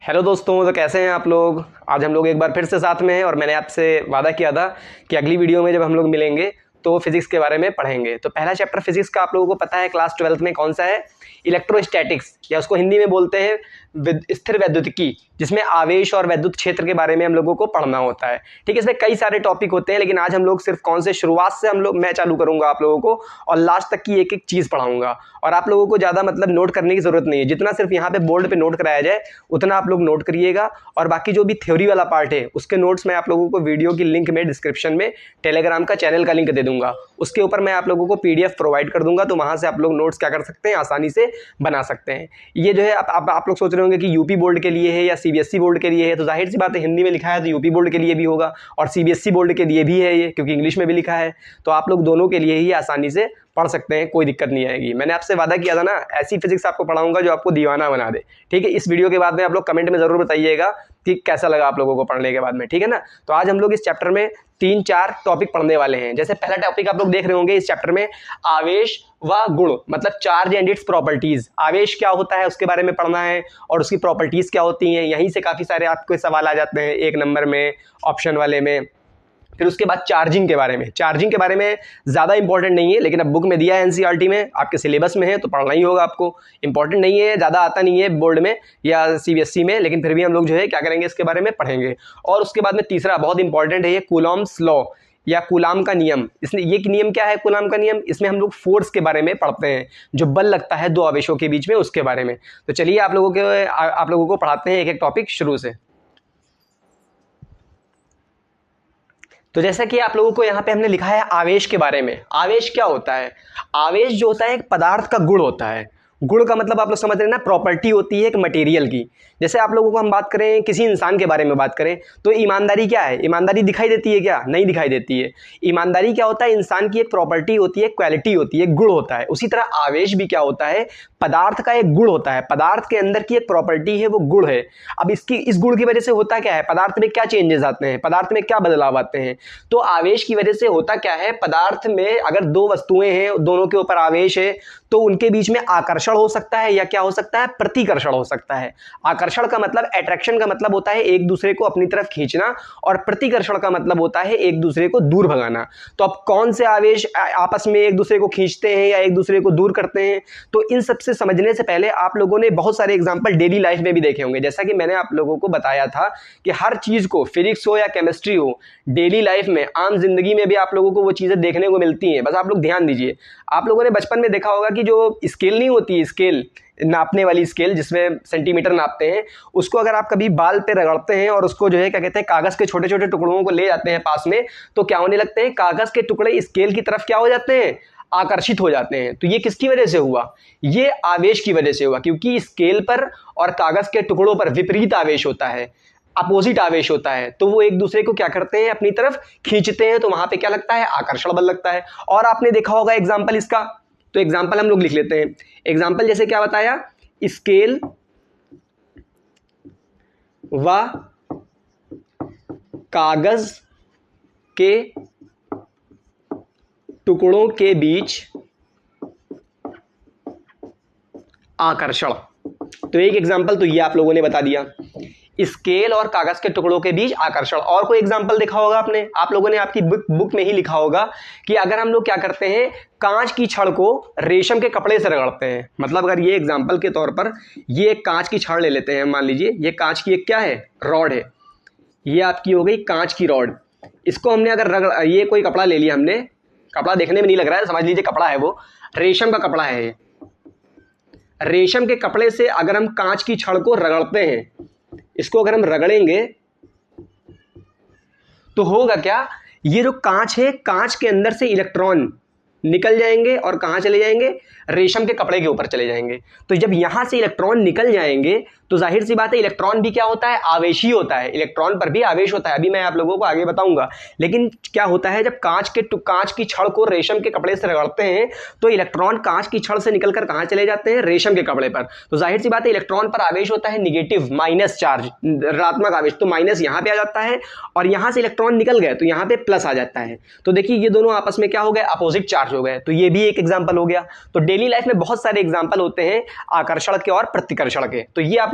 Hello दोस्तों, तो कैसे हैं आप लोग। आज हम लोग एक बार फिर से साथ में हैं और मैंने आपसे वादा किया था कि अगली वीडियो में जब हम लोग मिलेंगे तो फिजिक्स के बारे में पढ़ेंगे। तो पहला चैप्टर फिजिक्स का आप लोगों को पता है क्लास 12th में कौन सा है, इलेक्ट्रोस्टैटिक्स, या उसको हिंदी में बोलते हैं स्थिर वैद्युतिकी, जिसमें आवेश और वैद्युत क्षेत्र के बारे में हम लोगों को पढ़ना होता है। ठीक है, इसमें कई सारे टॉपिक होते हैं, लेकिन आज हम लोग सिर्फ कौन से शुरुआत से मैं चालू करूंगा आप लोगों को और लास्ट तक की एक एक चीज पढ़ाऊंगा। और आप लोगों को ज्यादा नोट करने की जरूरत नहीं है, जितना सिर्फ यहाँ पे बोर्ड पे नोट कराया जाए उतना आप लोग नोट करिएगा। और बाकी जो भी थ्योरी वाला पार्ट है उसके नोट्स मैं आप लोगों को वीडियो की लिंक में डिस्क्रिप्शन में टेलीग्राम का चैनल का लिंक दे दूंगा, उसके ऊपर मैं आप लोगों को पीडीएफ प्रोवाइड कर दूंगा, तो वहां से आप लोग नोट्स क्या कर सकते हैं, आसानी से बना सकते हैं। ये जो है आप लोग सोच रहे होंगे कि यूपी बोर्ड के लिए है या सीबीएसई बोर्ड के लिए है, तो जाहिर सी बात है हिंदी में लिखा है तो यूपी बोर्ड के लिए भी होगा और सीबीएसई बोर्ड के लिए भी है ये, क्योंकि इंग्लिश में भी लिखा है। तो आप लोग दोनों के लिए ही आसानी से पढ़ सकते हैं, कोई दिक्कत नहीं आएगी। मैंने आपसे वादा किया था ना, ऐसी फिजिक्स आपको पढ़ाऊंगा जो आपको दीवाना बना दे। ठीक है, इस वीडियो के बाद में आप लोग कमेंट में जरूर बताइएगा कि कैसा लगा आप लोगों को पढ़ने के बाद में। ठीक है ना, तो आज हम लोग इस चैप्टर में 3-4 टॉपिक पढ़ने वाले हैं। जैसे पहला टॉपिक आप लोग देख रहे होंगे इस चैप्टर में, आवेश व गुण, मतलब चार्ज एंड इट्स प्रॉपर्टीज। आवेश क्या होता है उसके बारे में पढ़ना है और उसकी प्रॉपर्टीज क्या होती हैं। यहीं से काफी सारे आपको सवाल आ जाते हैं, 1 नंबर में, ऑप्शन वाले में। फिर उसके बाद चार्जिंग के बारे में। चार्जिंग के बारे में ज़्यादा इंपॉर्टेंट नहीं है, लेकिन अब बुक में दिया है एनसीईआरटी में, आपके सिलेबस में है तो पढ़ना ही होगा आपको। इंपॉर्टेंट नहीं है, ज़्यादा आता नहीं है बोर्ड में या सीबीएसई में, लेकिन फिर भी हम लोग जो है क्या करेंगे, इसके बारे में पढ़ेंगे। और उसके बाद में तीसरा बहुत इंपॉर्टेंट है ये कूलॉम्स लॉ या कूलाम का नियम। इसमें ये नियम क्या है, कूलाम का नियम, इसमें हम लोग फोर्स के बारे में पढ़ते हैं, जो बल लगता है दो आवेशों के बीच में, उसके बारे में। तो चलिए आप लोगों को पढ़ाते हैं एक एक टॉपिक शुरू से। तो जैसा कि आप लोगों को यहाँ पे हमने लिखा है आवेश के बारे में। आवेश क्या होता है? आवेश जो होता है एक पदार्थ का गुण होता है। गुण का मतलब आप लोग समझ रहे हैं ना, प्रॉपर्टी होती है एक मटेरियल की। जैसे आप लोगों को हम बात करें, किसी इंसान के बारे में बात करें तो ईमानदारी क्या है? ईमानदारी दिखाई देती है क्या? नहीं दिखाई देती है। ईमानदारी क्या होता है? इंसान की एक प्रॉपर्टी होती है, क्वालिटी होती है, गुण होता है। उसी तरह आवेश भी क्या होता है? पदार्थ का एक गुण होता है। पदार्थ के अंदर की एक प्रॉपर्टी है, वो गुण है। अब इस गुण की वजह से होता क्या है, पदार्थ में क्या चेंजेस आते हैं, पदार्थ में क्या बदलाव आते हैं। तो आवेश की वजह से होता क्या है, पदार्थ में अगर दो वस्तुएं हैं, दोनों के ऊपर आवेश है, तो उनके बीच में आकर्षण हो सकता है या क्या हो सकता है, प्रतिकर्षण हो सकता है। आकर्षण का मतलब, अट्रैक्शन का मतलब होता है एक दूसरे को अपनी तरफ खींचना, और प्रतिकर्षण का मतलब होता है एक दूसरे को दूर भगाना। तो अब कौन से आवेश आपस में एक दूसरे को खींचते हैं या एक दूसरे को दूर करते हैं, तो इन सबसे समझने से पहले आप लोगों ने बहुत सारे एग्जांपल डेली लाइफ में भी देखे होंगे। जैसा कि मैंने आप लोगों को बताया था कि हर चीज को, फिजिक्स हो या केमिस्ट्री हो, डेली लाइफ में, आम जिंदगी में भी आप लोगों को वो चीजें देखने को मिलती हैं। बस आप लोग ध्यान दीजिए। आप लोगों ने बचपन में देखा होगा कि जो स्केल नहीं होती, स्केल नापने वाली स्केल जिसमें सेंटीमीटर नापते हैं, उसको अगर आप कभी बाल पे रगड़ते हैं और उसको जो है क्या कहते हैं, कागज के छोटे छोटे टुकड़ों को ले जाते हैं पास में, तो क्या होने लगते हैं, कागज के टुकड़े स्केल की तरफ क्या हो जाते हैं, आकर्षित हो जाते हैं। तो ये किसकी वजह से हुआ? ये आवेश की वजह से हुआ, क्योंकि स्केल पर और कागज के टुकड़ों पर विपरीत आवेश होता है, अपोजिट आवेश होता है। तो वो एक दूसरे को क्या करते हैं, अपनी तरफ खींचते हैं, तो वहां पे क्या लगता है, आकर्षण बल लगता है। और आपने देखा होगा एग्जाम्पल इसका, तो एग्जाम्पल हम लोग लिख लेते हैं। एग्जाम्पल जैसे क्या बताया, स्केल व कागज के टुकड़ों के बीच आकर्षण। तो एक एग्जाम्पल तो ये आप लोगों ने बता दिया, स्केल और कागज के टुकड़ों के बीच आकर्षण। और कोई एग्जाम्पल देखा होगा आपने, आप लोगों ने आपकी बुक में ही लिखा होगा कि अगर हम लोग क्या करते हैं, कांच की छड़ को रेशम के कपड़े से रगड़ते हैं। मतलब अगर ये एग्जाम्पल के तौर पर ये एक कांच की छड़ ले लेते हैं, मान लीजिए ये कांच की एक क्या है, रॉड है, ये आपकी हो गई कांच की रॉड। इसको हमने अगर ये कोई कपड़ा ले लिया हमने, कपड़ा देखने में नहीं लग रहा है, समझ लीजिए कपड़ा है, वो रेशम का कपड़ा है। ये रेशम के कपड़े से अगर हम कांच की छड़ को रगड़ते हैं, इसको अगर हम रगड़ेंगे तो होगा क्या, ये जो कांच है, कांच के अंदर से इलेक्ट्रॉन निकल जाएंगे और कहां चले जाएंगे, रेशम के कपड़े के ऊपर चले जाएंगे। तो जब यहां से इलेक्ट्रॉन निकल जाएंगे तो जाहिर सी बात है, इलेक्ट्रॉन भी क्या होता है, आवेशी होता है। इलेक्ट्रॉन पर भी आवेश होता है, अभी मैं आप लोगों को आगे बताऊंगा। लेकिन क्या होता है, जब कांच की छड़ को रेशम के कपड़े से रगड़ते हैं तो इलेक्ट्रॉन कांच की छड़ से निकलकर कहां चले जाते हैं, रेशम के कपड़े पर। तो जाहिर सी बात है, इलेक्ट्रॉन पर आवेश होता है निगेटिव, माइनस चार्ज, ऋणात्मक आवेश। तो माइनस यहां पे आ जाता है और यहां से इलेक्ट्रॉन निकल गए तो यहां पे प्लस आ जाता है। तो देखिए ये दोनों आपस में क्या हो गए, अपोजिट चार्ज हो गए। तो ये भी एक एग्जाम्पल हो गया। तो डेली लाइफ में बहुत सारे एग्जाम्पल होते हैं आकर्षण के और प्रतिकर्षण के। तो ये आप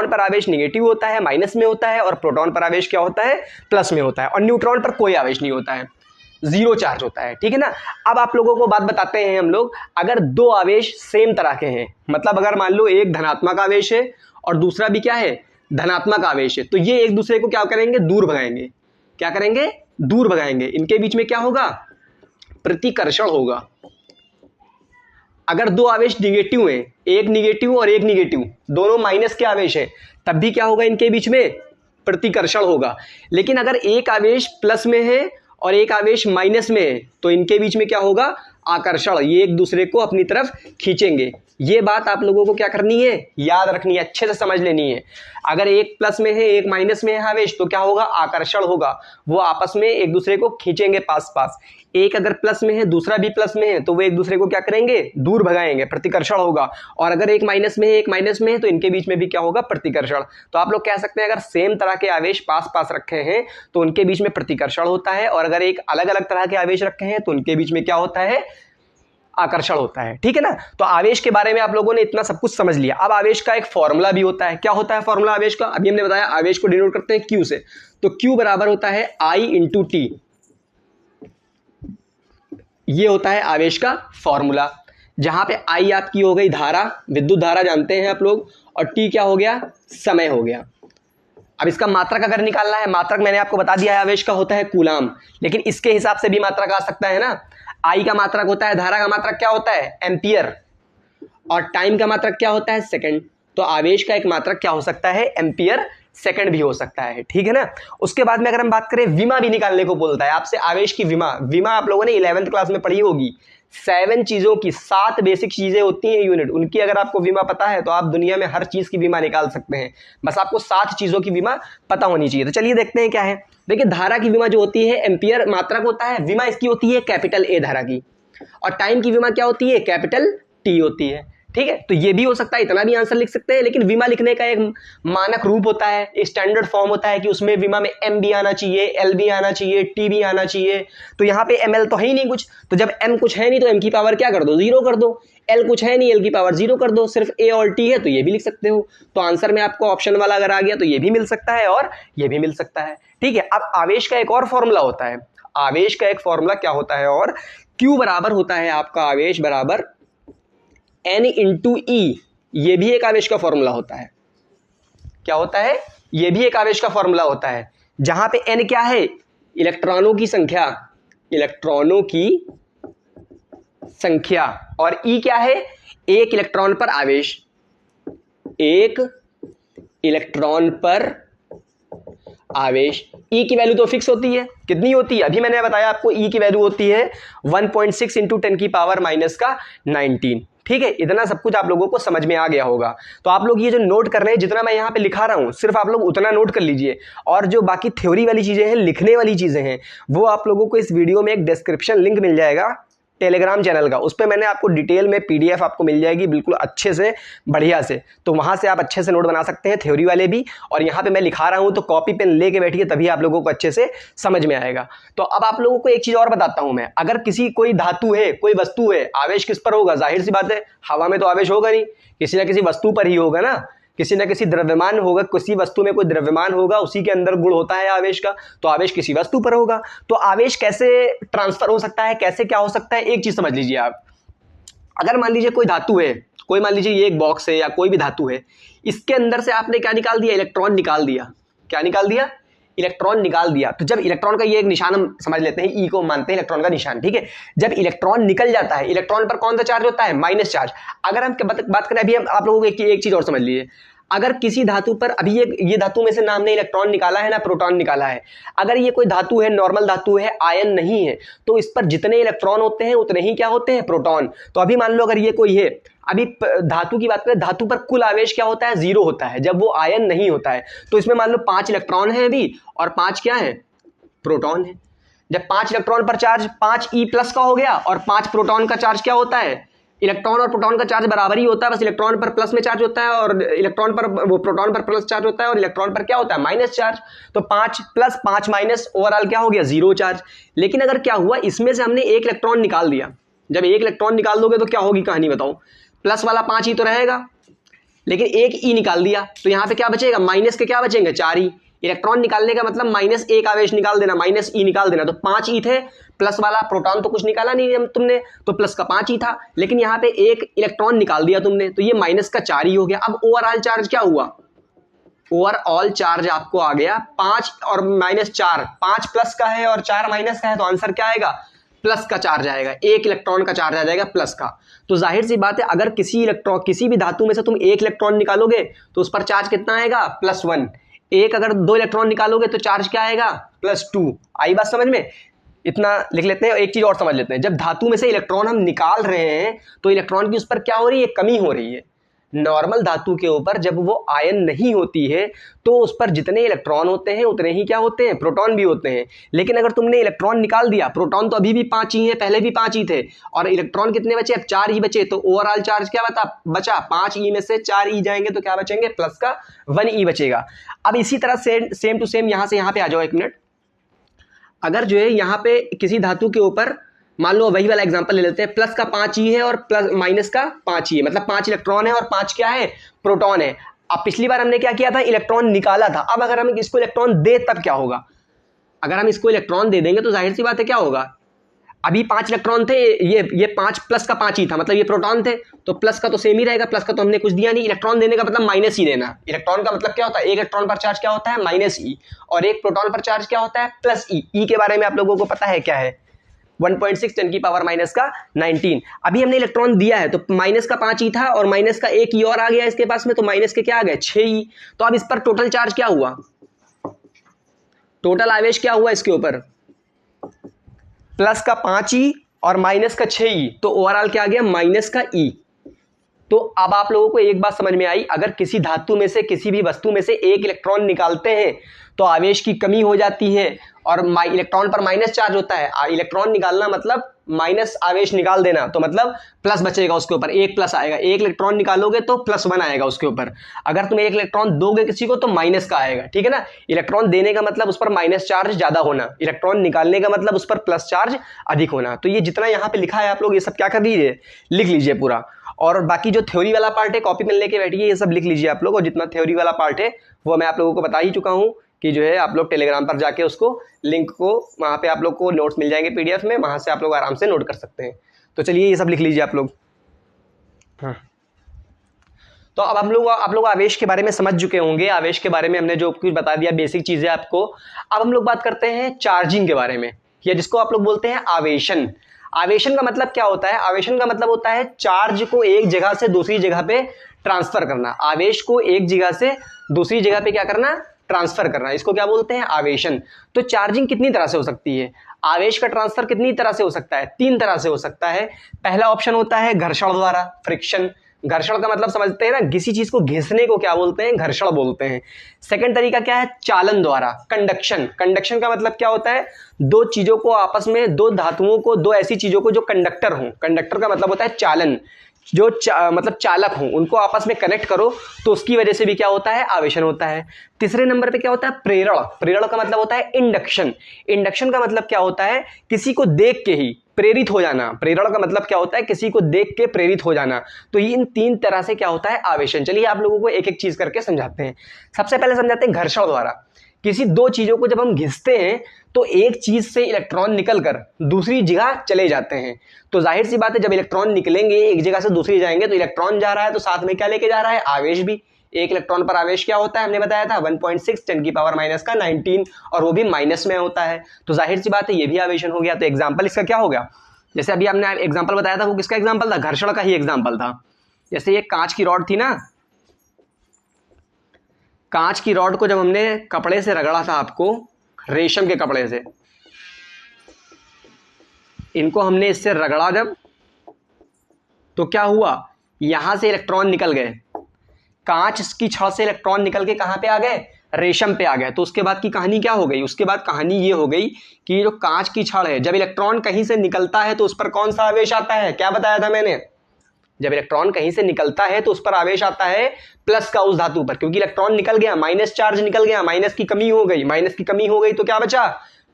इलेक्ट्रॉन पर आवेश निगेटिव होता है, माइनस में होता है, और प्रोटॉन पर आवेश क्या होता है, प्लस में होता है, और न्यूट्रॉन पर कोई आवेश नहीं होता है, जीरो चार्ज होता है। ठीक है ना। अब आप लोगों को बात बताते हैं हम लोग, अगर दो आवेश सेम तरह के हैं, मतलब अगर मान लो एक धनात्मक आवेश है और दूसरा भी क्या है, धनात्मक आवेश है, तो ये एक दूसरे को क्या करेंगे, दूर भगाएंगे। क्या करेंगे, दूर भगाएंगे। इनके बीच में क्या होगा, प्रतिकर्षण होगा। अगर दो आवेश निगेटिव हैं, एक निगेटिव और एक निगेटिव, दोनों माइनस के आवेश हैं, तब भी क्या होगा, इनके बीच में प्रतिकर्षण होगा। लेकिन अगर एक आवेश प्लस में है और एक आवेश माइनस में है, तो इनके बीच में क्या होगा, आकर्षण। ये एक दूसरे को अपनी तरफ खींचेंगे। ये बात आप लोगों को क्या करनी है, याद रखनी है, अच्छे से समझ लेनी है। अगर एक प्लस में है एक माइनस में है आवेश, तो क्या होगा, आकर्षण होगा, वो आपस में एक दूसरे को खींचेंगे पास पास। एक अगर प्लस में है दूसरा भी प्लस में है, तो वो एक दूसरे को क्या करेंगे, दूर भगाएंगे, प्रतिकर्षण होगा। और अगर एक माइनस में है एक माइनस में है, तो इनके बीच में भी क्या होगा, प्रतिकर्षण। तो आप लोग कह सकते हैं अगर सेम तरह के आवेश पास पास रखे हैं तो उनके बीच में प्रतिकर्षण होता है, और अगर एक अलग अलग तरह के आवेश रखे हैं तो उनके बीच में क्या होता है, आकर्षण होता है। ठीक है ना। तो आवेश के बारे में आप लोगों ने इतना सब कुछ समझ लिया। अब आवेश का एक फॉर्मूला भी होता है। क्या होता है फॉर्मूला आवेश का, अभी हमने बताया आवेश को डिनोट करते हैं Q से, तो Q बराबर होता है I इंटू टी। ये होता है आवेश का फॉर्मूला, जहां पे I आपकी हो गई धारा, विद्युत धारा जानते हैं आप लोग, और T क्या हो गया, समय हो गया। अब इसका मात्रक अगर निकालना है, मात्रक मैंने आपको बता दिया है आवेश का होता है कूलाम, लेकिन इसके हिसाब से भी मात्रक आ सकता है ना। I का मात्रक होता है, धारा का मात्रक क्या होता है, एम्पियर, और टाइम का मात्रक क्या होता है, सेकंड। तो आवेश का एक मात्रक क्या हो सकता है, एम्पियर सेकंड भी हो सकता है। ठीक है ना। उसके बाद में अगर हम बात करें, विमा भी निकालने को बोलता है आपसे, आवेश की विमा। विमा आप लोगों ने 11th क्लास में पढ़ी होगी। 7 चीजों की, 7 बेसिक चीजें होती हैं यूनिट, उनकी अगर आपको विमा पता है तो आप दुनिया में हर चीज की विमा निकाल सकते हैं। बस आपको 7 चीजों की विमा पता होनी चाहिए। तो चलिए देखते हैं क्या है। देखिए धारा की विमा जो होती है, एम्पियर मात्रक होता है, विमा इसकी होती है कैपिटल ए धारा की, और टाइम की विमा क्या होती है, कैपिटल टी होती है। ठीक है। तो ये भी हो सकता है, इतना भी आंसर लिख सकते हैं, लेकिन विमा लिखने का एक मानक रूप होता है, स्टैंडर्ड फॉर्म होता है कि उसमें विमा में एम भी आना चाहिए, एल भी आना चाहिए, टी भी आना चाहिए। तो यहाँ पे एम एल तो है ही नहीं कुछ, तो जब एम कुछ है नहीं तो एम की पावर क्या कर दो, 0 कर दो। एल कुछ है नहीं, एल की पावर 0 कर दो। सिर्फ ए और टी है तो ये भी लिख सकते हो। तो आंसर में आपको ऑप्शन वाला अगर आ गया तो ये भी मिल सकता है और ये भी मिल सकता है। ठीक है। अब आवेश का एक और फॉर्मूला होता है, आवेश का एक फॉर्मूला क्या होता है, और Q बराबर होता है आपका आवेश बराबर n इंटू ई, ये भी एक आवेश का फॉर्मूला होता है। क्या होता है? ये भी एक आवेश का फॉर्मूला होता है, जहां पे n क्या है? इलेक्ट्रॉनों की संख्या, इलेक्ट्रॉनों की संख्या, और ई क्या है? एक इलेक्ट्रॉन पर आवेश, एक इलेक्ट्रॉन पर आवेश। ई की वैल्यू तो फिक्स होती है, कितनी होती है? अभी मैंने बताया आपको, ई की वैल्यू होती है 1.6 इंटू 10 की पावर माइनस का 19। ठीक है, इतना सब कुछ आप लोगों को समझ में आ गया होगा। तो आप लोग ये जो नोट कर रहे हैं, जितना मैं यहाँ पे लिखा रहा हूँ, सिर्फ आप लोग उतना नोट कर लीजिए, और जो बाकी थ्योरी वाली चीजें हैं, लिखने वाली चीजें हैं, वो आप लोगों को इस वीडियो में एक डिस्क्रिप्शन लिंक मिल जाएगा टेलीग्राम चैनल का, उस पर मैंने आपको डिटेल में पीडीएफ आपको मिल जाएगी बिल्कुल अच्छे से, बढ़िया से। तो वहां से आप अच्छे से नोट बना सकते हैं, थ्योरी वाले भी, और यहाँ पे मैं लिखा रहा हूं तो कॉपी पेन लेके बैठिए, तभी आप लोगों को अच्छे से समझ में आएगा। तो अब आप लोगों को एक चीज और बताता हूं मैं, अगर किसी कोई धातु है, कोई वस्तु है, आवेश किस पर होगा? जाहिर सी बात है, हवा में तो आवेश होगा नहीं, किसी ना किसी वस्तु पर ही होगा ना, किसी न किसी द्रव्यमान होगा, किसी वस्तु में कोई द्रव्यमान होगा, उसी के अंदर गुण होता है आवेश का, तो आवेश किसी वस्तु पर होगा। तो आवेश कैसे ट्रांसफर हो सकता है, कैसे क्या हो सकता है, एक चीज समझ लीजिए आप। अगर मान लीजिए कोई धातु है, कोई मान लीजिए ये एक बॉक्स है या कोई भी धातु है, इसके अंदर से आपने क्या निकाल दिया? इलेक्ट्रॉन निकाल दिया। क्या निकाल दिया? इलेक्ट्रॉन निकाल दिया। तो जब इलेक्ट्रॉन का ये एक निशान हम समझ लेते हैं, ई को मानते हैं इलेक्ट्रॉन का निशान, ठीक है। जब इलेक्ट्रॉन निकल जाता है, इलेक्ट्रॉन पर कौन सा चार्ज होता है? Minus charge. अगर हम बात करें, अभी हम आप लोगों को एक चीज और समझ लीजिए, अगर किसी धातु पर, अभी ये धातु में से नाम ने इलेक्ट्रॉन निकाला है ना प्रोटॉन निकाला है, अगर ये कोई धातु है, नॉर्मल धातु है, आयन नहीं है, तो इस पर जितने इलेक्ट्रॉन होते हैं उतने ही क्या होते हैं? प्रोटॉन। तो अभी मान लो अगर ये कोई है, अभी धातु की बात करें, धातु पर कुल आवेश क्या होता है? 0 होता है, जब वो आयन नहीं होता है। तो इसमें मान लो 5 इलेक्ट्रॉन है अभी, और 5 क्या है? प्रोटॉन है। जब 5 इलेक्ट्रॉन पर चार्ज 5 ई प्लस का हो गया, और 5 प्रोटॉन का चार्ज क्या होता है? इलेक्ट्रॉन और प्रोटॉन का चार्ज बराबर ही होता है, बस इलेक्ट्रॉन पर प्लस में चार्ज होता है, और इलेक्ट्रॉन पर, वो प्रोटॉन पर प्लस चार्ज होता है, और इलेक्ट्रॉन पर क्या होता है? Minus charge. तो 5 प्लस 5 माइनस, ओवरऑल क्या हो गया? 0 चार्ज। लेकिन अगर क्या हुआ, इसमें से हमने एक इलेक्ट्रॉन निकाल दिया, जब एक इलेक्ट्रॉन निकाल दोगे तो क्या होगी कहानी बताओ? प्लस वाला 5 ही तो रहेगा, लेकिन एक ई निकाल दिया, तो यहां पे क्या बचेगा? माइनस के क्या बचेंगे? 4 ई। इलेक्ट्रॉन निकालने का मतलब माइनस एक आवेश निकाल देना, माइनस ई निकाल देना। तो 5 ई थे, प्लस वाला प्रोटॉन तो कुछ निकाला नहीं तुमने, तो प्लस का 5 ही था, लेकिन यहाँ पे एक इलेक्ट्रॉन निकाल दिया तुमने, तो ये माइनस का 4 ही हो गया। अब ओवरऑल चार्ज क्या हुआ? ओवरऑल चार्ज आपको आ गया 5 और माइनस 4, 5 प्लस का है और 4 माइनस का है, तो आंसर क्या आएगा? प्लस का चार्ज आएगा, एक इलेक्ट्रॉन का चार्ज आ जाएगा प्लस का। तो जाहिर सी बात है, अगर किसी भी धातु में से तुम एक इलेक्ट्रॉन निकालोगे तो उस पर चार्ज कितना आएगा? +1। एक अगर 2 इलेक्ट्रॉन निकालोगे तो चार्ज क्या आएगा? +2। आई बात समझ में? इतना लिख लेते हैं। एक चीज और समझ लेते हैं, जब धातु में से इलेक्ट्रॉन हम निकाल रहे हैं तो इलेक्ट्रॉन की उस पर क्या हो रही है? कमी हो रही है। नॉर्मल धातु के ऊपर जब वो आयन नहीं होती है तो उस पर जितने इलेक्ट्रॉन होते हैं उतने ही क्या होते हैं? प्रोटॉन भी होते हैं। लेकिन अगर तुमने इलेक्ट्रॉन निकाल दिया, प्रोटॉन तो अभी भी 5 ही है, पहले भी 5 ही थे, और इलेक्ट्रॉन कितने बचे? अब 4 ही बचे। तो ओवरऑल चार्ज क्या बचा? 5 ई में से 4 ई जाएंगे तो क्या बचेंगे? प्लस का 1 ई बचेगा। अब इसी तरह सेम टू सेम यहां से यहां पे आ जाओ, एक मिनट। अगर जो है यहाँ पे किसी धातु के ऊपर, मान लो वही वाला एग्जांपल ले लेते हैं, प्लस का 5 ही है और प्लस माइनस का 5 ही है, मतलब 5 इलेक्ट्रॉन है और 5 क्या है? प्रोटॉन है। अब पिछली बार हमने क्या किया था? इलेक्ट्रॉन निकाला था। अब अगर हम इसको इलेक्ट्रॉन दे तब क्या होगा? अगर हम इसको इलेक्ट्रॉन दे देंगे तो जाहिर सी बात है क्या होगा? अभी 5 इलेक्ट्रॉन थे, ये 5 प्लस का 5 ही था, मतलब ये प्रोटॉन थे, तो प्लस का तो सेम ही रहेगा, प्लस का तो हमने कुछ दिया नहीं। इलेक्ट्रॉन देने का मतलब माइनस ही देना। इलेक्ट्रॉन का मतलब क्या होता है? एक इलेक्ट्रॉन पर चार्ज क्या होता है? माइनस ई, और एक प्रोटॉन पर चार्ज क्या होता है? प्लस ई। ई के बारे में आप लोगों को पता है क्या है? 1.6 10 की पावर माइनस का 19। अभी हमने इलेक्ट्रॉन दिया है तो माइनस का 5 ही था, और माइनस का 1 ई और आ गया इसके पास में, तो माइनस के क्या आ गए? 6 ई। तो अब इस पर टोटल चार्ज क्या हुआ? टोटल आवेश क्या हुआ इसके ऊपर? प्लस का 5 ई और माइनस का 6 ई, तो ओवरऑल क्या आ गया? माइनस का ई। तो अब आप लोगों को एक बात समझ में आई, अगर किसी धातु में से, किसी भी वस्तु में से एक इलेक्ट्रॉन निकालते हैं तो आवेश की कमी हो जाती है, और इलेक्ट्रॉन पर माइनस चार्ज होता है। इलेक्ट्रॉन निकालना मतलब माइनस आवेश निकाल देना, तो मतलब प्लस बचेगा उसके ऊपर, एक प्लस आएगा। एक इलेक्ट्रॉन निकालोगे तो +1 आएगा उसके ऊपर। अगर तुम एक इलेक्ट्रॉन दोगे किसी को तो माइनस का आएगा, ठीक है ना। इलेक्ट्रॉन देने का मतलब उस पर माइनस चार्ज ज्यादा होना, इलेक्ट्रॉन निकालने का मतलब उस पर प्लस चार्ज अधिक होना। तो ये जितना यहाँ पे लिखा है आप लोग ये सब क्या कर लीजिए? लिख लीजिए पूरा। और बाकी जो थ्योरी वाला पार्ट है, कॉपी पेन लेके बैठिए, ये सब लिख लीजिए आप लोग। और जितना थ्योरी वाला पार्ट है वो मैं आप लोगों को बता ही चुका हूँ कि जो है आप लोग टेलीग्राम पर जाके उसको लिंक को, वहाँ पे आप लोग को नोट्स मिल जाएंगे PDF में, वहाँ से आप लोग आराम से नोट कर सकते हैं। तो चलिए ये सब लिख लीजिए आप लोग। हाँ, तो अब आप लोग आवेश के बारे में समझ चुके होंगे। आवेश के बारे में हमने जो कुछ बता दिया, बेसिक चीजें आपको। अब हम लोग बात करते हैं चार्जिंग के बारे में, या जिसको आप लोग बोलते हैं आवेशन। आवेशन का मतलब क्या होता है? आवेशन का मतलब होता है चार्ज को एक जगह से दूसरी जगह पे ट्रांसफर करना। आवेश को एक जगह से दूसरी जगह पे क्या करना? ट्रांसफर करना। इसको क्या बोलते हैं? आवेशन। तो चार्जिंग कितनी तरह से हो सकती है? आवेश का ट्रांसफर कितनी तरह से हो सकता है? 3 तरह से हो सकता है। पहला ऑप्शन होता है घर्षण द्वारा, फ्रिक्शन। घर्षण का मतलब समझते हैं ना, किसी चीज को घिसने को क्या बोलते हैं? घर्षण बोलते हैं। सेकंड तरीका क्या है? चालन द्वारा, कंडक्शन। कंडक्शन का मतलब क्या होता है? दो चीजों को आपस में, दो धातुओं को, दो ऐसी चीजों को जो कंडक्टर हों। कंडक्टर का मतलब होता है चालन, जो मतलब चालक हों, उनको आपस में कनेक्ट करो तो उसकी वजह से भी क्या होता है? आवेशन होता है। तीसरे नंबर पे क्या होता है? प्रेरण। प्रेरण का मतलब होता है इंडक्शन। इंडक्शन का मतलब क्या होता है? किसी को देख के ही प्रेरित हो जाना। प्रेरण का मतलब क्या होता है? किसी को देख के प्रेरित हो जाना। तो इन 3 तरह से क्या होता है? आवेशन। चलिए आप लोगों को एक एक चीज करके समझाते हैं। सबसे पहले समझाते हैं घर्षण द्वारा। किसी दो चीजों को जब हम घिसते हैं तो एक चीज से इलेक्ट्रॉन निकलकर दूसरी जगह चले जाते हैं। तो जाहिर सी बात है, जब इलेक्ट्रॉन निकलेंगे एक जगह से दूसरी जाएंगे तो इलेक्ट्रॉन जा रहा है, तो साथ में क्या लेके जा रहा है? आवेश भी। एक इलेक्ट्रॉन पर आवेश क्या होता है? हमने बताया था 1.6 10 की पावर माइनस का 19, और वो भी माइनस में होता है। तो जाहिर सी बात है ये भी आवेशन हो गया। तो एग्जाम्पल इसका क्या हो गया? जैसे अभी हमने एग्जाम्पल बताया था, वो किसका एग्जाम्पल था? घर्षण का ही एग्जाम्पल था। जैसे ये कांच की रॉड थी ना, कांच की रॉड को जब हमने कपड़े से रगड़ा था, आपको रेशम के कपड़े से, इनको हमने इससे रगड़ा जब, तो क्या हुआ? यहां से इलेक्ट्रॉन निकल गए। कांच की छड़ से इलेक्ट्रॉन निकल के कहां पे आ गए? रेशम पे आ गए। तो उसके बाद की कहानी क्या हो गई? उसके बाद कहानी ये हो गई कि जो कांच की छड़ है, जब इलेक्ट्रॉन कहीं से निकलता है तो उस पर कौन सा आवेश आता है? क्या बताया था मैंने? जब इलेक्ट्रॉन कहीं से निकलता है तो उस पर आवेश आता है प्लस का उस धातु पर, क्योंकि इलेक्ट्रॉन निकल गया, माइनस चार्ज निकल गया, माइनस की कमी हो गई। माइनस की कमी हो गई तो क्या बचा?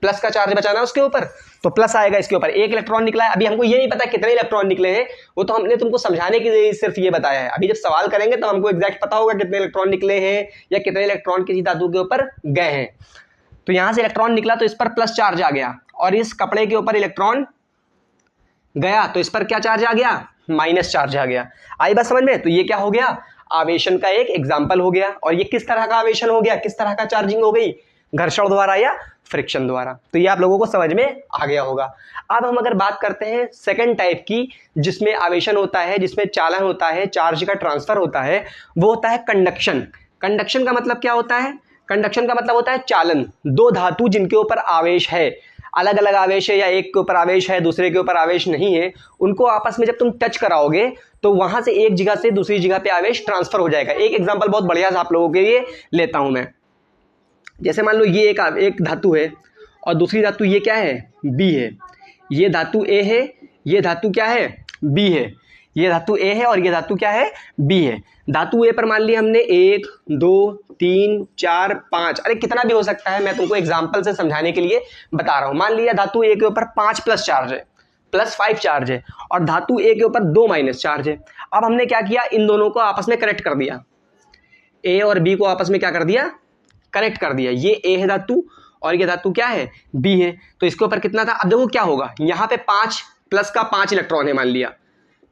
प्लस का चार्ज बचाना उसके ऊपर, तो प्लस आएगा इसके ऊपर। एक इलेक्ट्रॉन निकला है, अभी हमको ये नहीं पता कितने इलेक्ट्रॉन निकले हैं, वो तो हमने तुमको समझाने के लिए सिर्फ ये बताया है। अभी जब सवाल करेंगे तो हमको एग्जैक्ट पता होगा कितने इलेक्ट्रॉन निकले हैं या कितने इलेक्ट्रॉन किसी धातु के ऊपर गए हैं। तो यहां से इलेक्ट्रॉन निकला तो इस पर प्लस चार्ज आ गया, और इस कपड़े के ऊपर इलेक्ट्रॉन गया तो इस पर क्या चार्ज आ गया? माइनस चार्ज आ गया। आई बात समझ में? तो ये क्या हो गया? आवेशन का एक एग्जाम्पल हो गया। और ये किस तरह का आवेशन हो गया? किस तरह का चार्जिंग हो गई? घर्षण द्वारा या फ्रिक्शन द्वारा। तो ये आप लोगों को समझ में आ गया होगा। अब हम अगर बात करते हैं सेकंड टाइप की, जिसमें आवेशन होता है, जिसमें चालन होता है, चार्ज का ट्रांसफर होता है, वो होता है कंडक्शन। कंडक्शन का मतलब क्या होता है? कंडक्शन का मतलब होता है चालन। दो धातु जिनके ऊपर आवेश है, अलग अलग आवेश है, या एक के ऊपर आवेश है दूसरे के ऊपर आवेश नहीं है, उनको आपस में जब तुम टच कराओगे तो वहां से एक जगह से दूसरी जगह पे आवेश ट्रांसफर हो जाएगा। एक एग्जांपल बहुत बढ़िया सा आप लोगों के लिए लेता हूं मैं। जैसे मान लो ये एक धातु है और दूसरी धातु ये क्या है? बी है। ये धातु ए है, ये धातु क्या है? बी है। ये धातु ए है और ये धातु क्या है? बी है। धातु ए पर मान लिया हमने 1 2 3 4 5, अरे कितना भी हो सकता है, मैं तुमको एग्जांपल से समझाने के लिए बता रहा हूं। मान लिया धातु ए के ऊपर 5 प्लस चार्ज है, प्लस 5 चार्ज है, और धातु ए के ऊपर 2 माइनस चार्ज है। अब हमने क्या किया? इन दोनों को आपस में कनेक्ट कर दिया। ए और बी को आपस में क्या कर दिया? कनेक्ट कर दिया। ये ए है धातु और ये धातु क्या है? बी है। तो इसके ऊपर कितना था? अब देखो क्या होगा, यहाँ पे 5 प्लस का 5 इलेक्ट्रॉन है, मान लिया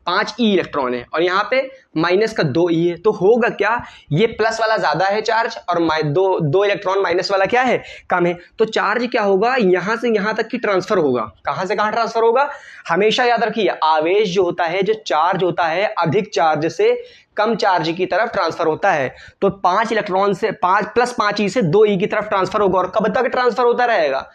5 ई इलेक्ट्रॉन है, और यहाँ पे माइनस का 2 ई है। तो होगा क्या? ये प्लस वाला ज्यादा है चार्ज, और दो इलेक्ट्रॉन माइनस वाला क्या है? कम है। तो चार्ज क्या होगा? यहां से यहां तक की ट्रांसफर होगा। कहां से कहां ट्रांसफर होगा? हमेशा याद रखिए, आवेश जो होता है, जो चार्ज होता है, अधिक चार्ज से कम चार्ज की तरफ ट्रांसफर होता है। तो 5 इलेक्ट्रॉन से 5 प्लस 5 ई से 2 ई की तरफ ट्रांसफर होगा। और कब तक ट्रांसफर होता रहेगा?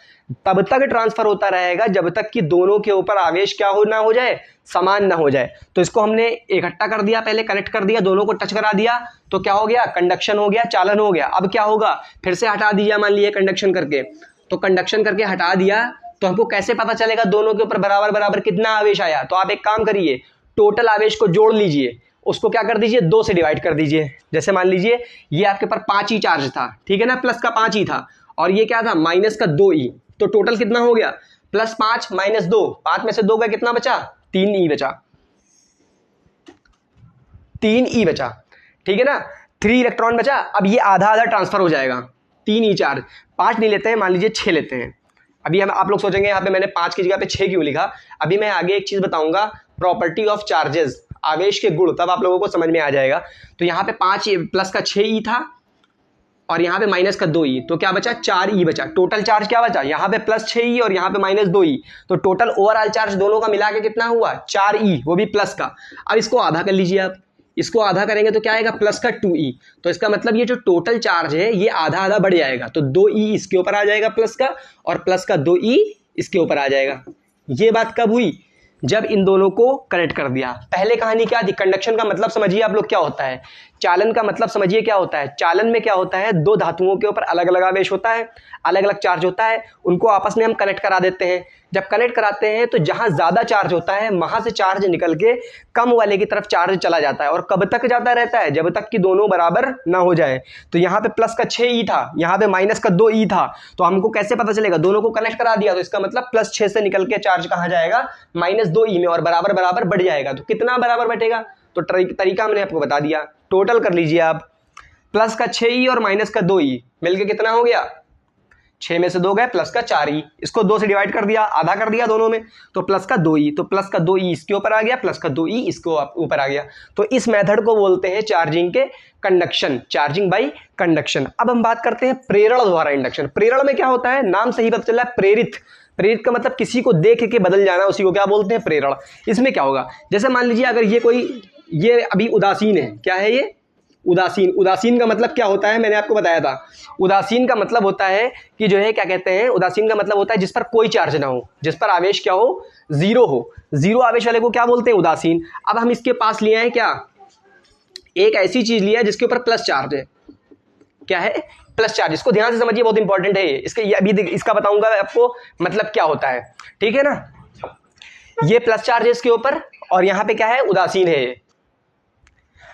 तब तक ट्रांसफर होता रहेगा जब तक कि दोनों के ऊपर आवेश क्या हो ना हो जाए? समान ना हो जाए। तो इसको हमने इकट्ठा कर दिया, पहले कनेक्ट कर दिया, दोनों को टच करा दिया, तो क्या हो गया? कंडक्शन हो गया, चालन हो गया। अब क्या होगा? फिर से हटा दिया, मान लिया कंडक्शन करके, तो कंडक्शन करके हटा दिया, तो हमको कैसे पता चलेगा दोनों के ऊपर बराबर बराबर कितना आवेश आया? तो आप एक काम करिए, टोटल आवेश को जोड़ लीजिए, उसको क्या कर दीजिए? 2 से डिवाइड कर दीजिए। जैसे मान लीजिए ये आपके ऊपर 5 ई चार्ज था, ठीक है ना, प्लस का 5 ई था, और ये क्या था? माइनस का 2 ई। तो टोटल कितना हो गया? प्लस 5 माइनस 2, 5 में से 2 का कितना बचा? 3 ई बचा। 3 ई बचा, ठीक है ना, 3 इलेक्ट्रॉन बचा। अब ये आधा आधा ट्रांसफर हो जाएगा। 3 ई चार्ज, 5 नहीं लेते हैं, मान लीजिए 6 लेते हैं। अभी हम आप लोग सोचेंगे यहाँ पे मैंने 5 की जगह पे 6 क्यों लिखा? अभी मैं आगे एक चीज बताऊंगा, प्रॉपर्टी ऑफ चार्जेस। आवेश के गुण, तब आप लोगों को समझ में आ जाएगा। तो यहाँ पे 5 प्लस का 6 ई था और यहाँ पे माइनस का 2 ई, तो क्या बचा 4 ई बचा। टोटल चार्ज क्या बचा, यहाँ पे प्लस 6 ई और यहाँ पे माइनस 2 ई, तो टोटल ओवरऑल चार्ज दोनों का मिला के कितना हुआ 4 ई, वो भी प्लस का। अब इसको आधा कर लीजिए आप, इसको आधा करेंगे तो क्या आएगा प्लस का 2 ई, तो इसका मतलब ये जो टोटल चार्ज है ये आधा आधा बढ़ जाएगा, तो 2 ई इसके ऊपर आ जाएगा प्लस का, और प्लस का 2 ई इसके ऊपर आ जाएगा। ये बात कब हुई, जब इन दोनों को कनेक्ट कर दिया। पहले कहानी क्या थी, कंडक्शन का मतलब समझिए आप लोग क्या होता है, चालन का मतलब समझिए क्या होता है। चालन में क्या होता है, दो धातुओं के ऊपर अलग अलग आवेश होता है, अलग अलग चार्ज होता है, उनको आपस में हम कनेक्ट करा देते हैं। जब कनेक्ट कराते हैं तो जहां ज्यादा चार्ज होता है वहां से चार्ज निकल के कम वाले की तरफ चार्ज चला जाता है, और कब तक जाता रहता है, जब तक कि दोनों बराबर ना हो जाए। तो यहाँ पे प्लस का 6 ई था, यहाँ पे माइनस का 2 ई था, तो हमको कैसे पता चलेगा, दोनों को कनेक्ट करा दिया तो इसका मतलब प्लस 6 से निकल के चार्ज कहाँ जाएगा माइनस 2 ई में, और बराबर बराबर बढ़ जाएगा। तो कितना बराबर बढ़ेगा, तो तरीका मैंने आपको बता दिया। टोटल कर लीजिए आप, प्लस का 6 ई और माइनस का 2 ई मिलके कितना हो गया, 6 में से 2 गए प्लस का 4 ई, इसको 2 से डिवाइड कर दिया, आधा कर दिया दोनों में, तो प्लस का 2 ई, तो प्लस का 2 ई इसके ऊपर आ गया, प्लस का 2 ई इसको ऊपर आ गया। तो इस मेथड को बोलते हैं चार्जिंग के कंडक्शन, चार्जिंग बाई कंडक्शन। अब हम बात करते हैं प्रेरण द्वारा इंडक्शन। प्रेरण में क्या होता है, नाम से ही पता चला प्रेरित, प्रेरित का मतलब किसी को देख के बदल जाना, उसी को क्या बोलते हैं प्रेरण। इसमें क्या होगा, जैसे मान लीजिए अगर ये अभी उदासीन है, क्या है ये उदासीन। उदासीन का मतलब क्या होता है, मैंने आपको बताया था, उदासीन का मतलब होता है कि जो है क्या कहते हैं, उदासीन का मतलब होता है जिस पर कोई चार्ज ना हो, जिस पर आवेश क्या हो, जीरो हो। जीरो आवेश वाले को क्या बोलते हैं, उदासीन। अब हम इसके पास लिए हैं क्या, एक ऐसी चीज लिया है जिसके ऊपर प्लस चार्ज है, क्या है प्लस चार्ज। इसको ध्यान से समझिए, बहुत इंपॉर्टेंट है ये अभी इसका बताऊंगा आपको मतलब क्या होता है, ठीक है ना। ये प्लस चार्ज है इसके ऊपर, और यहाँ पे क्या है उदासीन है।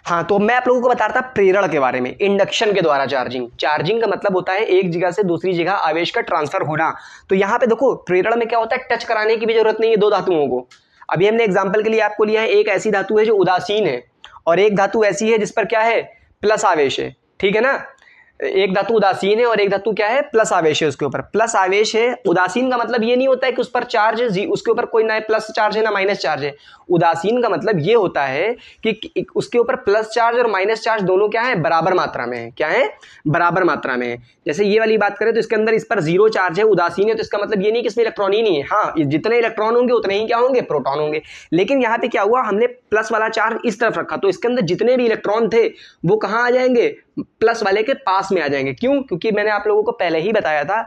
हाँ, तो मैं आप लोगों को बता रहा था प्रेरण के बारे में, इंडक्शन के द्वारा चार्जिंग। चार्जिंग का मतलब होता है एक जगह से दूसरी जगह आवेश का ट्रांसफर होना। तो यहाँ पे देखो प्रेरण में क्या होता है, टच कराने की भी जरूरत नहीं है दो धातुओं को। अभी हमने एग्जाम्पल के लिए आपको लिया है, एक ऐसी धातु है जो उदासीन है और एक धातु ऐसी है जिस पर क्या है प्लस आवेश है, ठीक है ना। एक धातु उदासीन है और एक धातु क्या है प्लस आवेश है, उसके ऊपर प्लस आवेश है। उदासीन का मतलब ये नहीं होता है कि उस पर चार्ज है, उसके ऊपर कोई ना प्लस चार्ज है ना माइनस चार्ज है। उदासीन का मतलब ये होता है कि उसके ऊपर प्लस चार्ज और माइनस चार्ज दोनों क्या है बराबर मात्रा में है, क्या है बराबर मात्रा में है। जैसे ये वाली बात करें तो इसके अंदर इस पर जीरो चार्ज है, उदासीन है, तो इसका मतलब ये नहीं कि इसमें इलेक्ट्रॉन ही नहीं है। हाँ, जितने इलेक्ट्रॉन होंगे उतने ही क्या होंगे प्रोटॉन होंगे। लेकिन यहाँ पे क्या हुआ, हमने प्लस वाला चार्ज इस तरफ रखा तो इसके अंदर जितने भी इलेक्ट्रॉन थे वो कहाँ आ जाएंगे, प्लस वाले के पास में आ जाएंगे। क्यों, क्योंकि मैंने आप लोगों को पहले ही बताया था